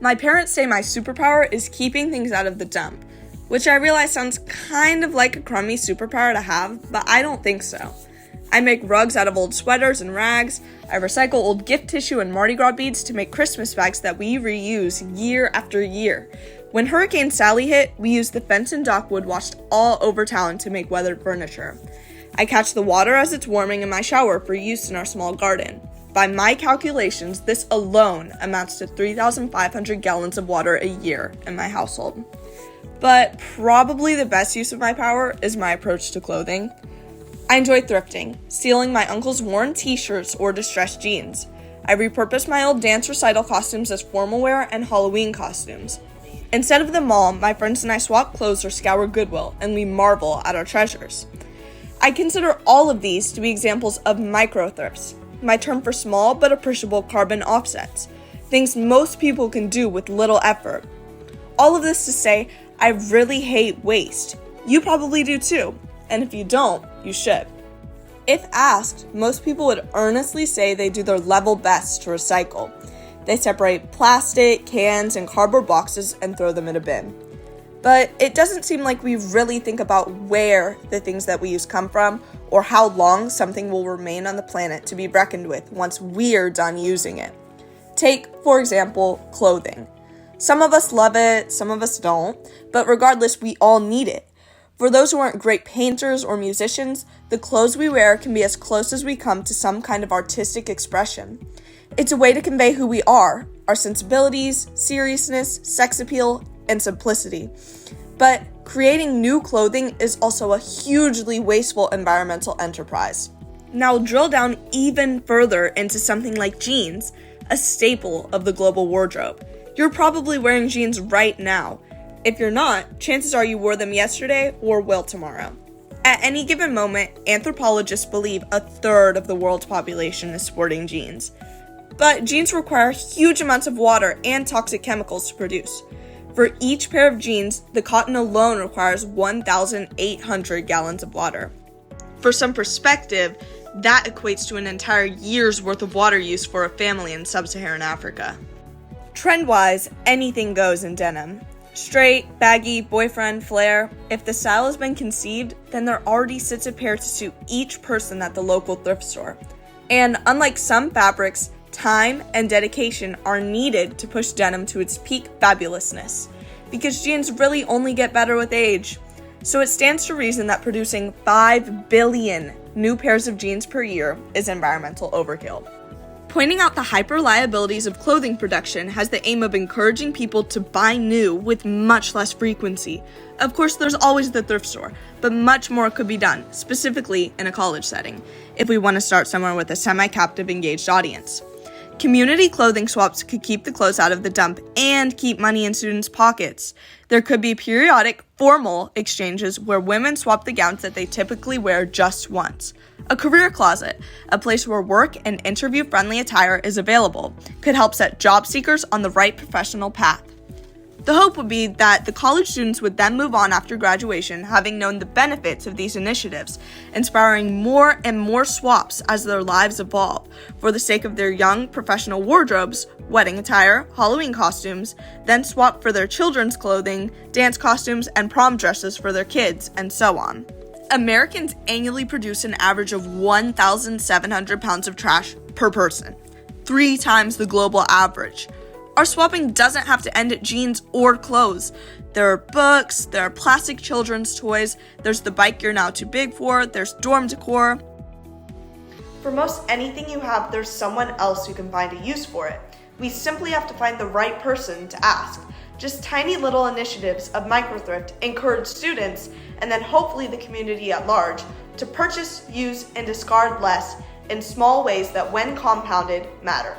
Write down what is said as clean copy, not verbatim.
My parents say my superpower is keeping things out of the dump, which I realize sounds kind of like a crummy superpower to have, but I don't think so. I make rugs out of old sweaters and rags. I recycle old gift tissue and Mardi Gras beads to make Christmas bags that we reuse year after year. When Hurricane Sally hit, we used the fence and dock wood washed all over town to make weathered furniture. I catch the water as it's warming in my shower for use in our small garden. By my calculations, this alone amounts to 3,500 gallons of water a year in my household. But probably the best use of my power is my approach to clothing. I enjoy thrifting, stealing my uncle's worn t-shirts or distressed jeans. I repurpose my old dance recital costumes as formal wear and Halloween costumes. Instead of the mall, my friends and I swap clothes or scour Goodwill, and we marvel at our treasures. I consider all of these to be examples of micro-thrifts, my term for small but appreciable carbon offsets, things most people can do with little effort. All of this to say, I really hate waste. You probably do too, and if you don't, you should. If asked, most people would earnestly say they do their level best to recycle. They separate plastic, cans, and cardboard boxes and throw them in a bin. But it doesn't seem like we really think about where the things that we use come from or how long something will remain on the planet to be reckoned with once we're done using it. Take, for example, clothing. Some of us love it, some of us don't, but regardless, we all need it. For those who aren't great painters or musicians, the clothes we wear can be as close as we come to some kind of artistic expression. It's a way to convey who we are, our sensibilities, seriousness, sex appeal, and simplicity. But creating new clothing is also a hugely wasteful environmental enterprise. Now drill down even further into something like jeans, a staple of the global wardrobe. You're probably wearing jeans right now. If you're not, chances are you wore them yesterday or will tomorrow. At any given moment, anthropologists believe a third of the world's population is sporting jeans. But jeans require huge amounts of water and toxic chemicals to produce. For each pair of jeans, the cotton alone requires 1,800 gallons of water. For some perspective, that equates to an entire year's worth of water use for a family in sub-Saharan Africa. Trend-wise, anything goes in denim. Straight, baggy, boyfriend, flare. If the style has been conceived, then there already sits a pair to suit each person at the local thrift store. And unlike some fabrics, time and dedication are needed to push denim to its peak fabulousness, because jeans really only get better with age. So it stands to reason that producing 5 billion new pairs of jeans per year is environmental overkill. Pointing out the hyper liabilities of clothing production has the aim of encouraging people to buy new with much less frequency. Of course, there's always the thrift store, but much more could be done, specifically in a college setting, if we want to start somewhere with a semi-captive engaged audience. Community clothing swaps could keep the clothes out of the dump and keep money in students' pockets. There could be periodic, formal exchanges where women swap the gowns that they typically wear just once. A career closet, a place where work and interview-friendly attire is available, could help set job seekers on the right professional path. The hope would be that the college students would then move on after graduation, having known the benefits of these initiatives, inspiring more and more swaps as their lives evolve, for the sake of their young professional wardrobes, wedding attire, Halloween costumes, then swap for their children's clothing, dance costumes, and prom dresses for their kids, and so on. Americans annually produce an average of 1,700 pounds of trash per person, 3 times the global average. Our swapping doesn't have to end at jeans or clothes. There are books, there are plastic children's toys, there's the bike you're now too big for, there's dorm decor. For most anything you have, there's someone else who can find a use for it. We simply have to find the right person to ask. Just tiny little initiatives of microthrift encourage students, and then hopefully the community at large, to purchase, use, and discard less in small ways that, when compounded, matter.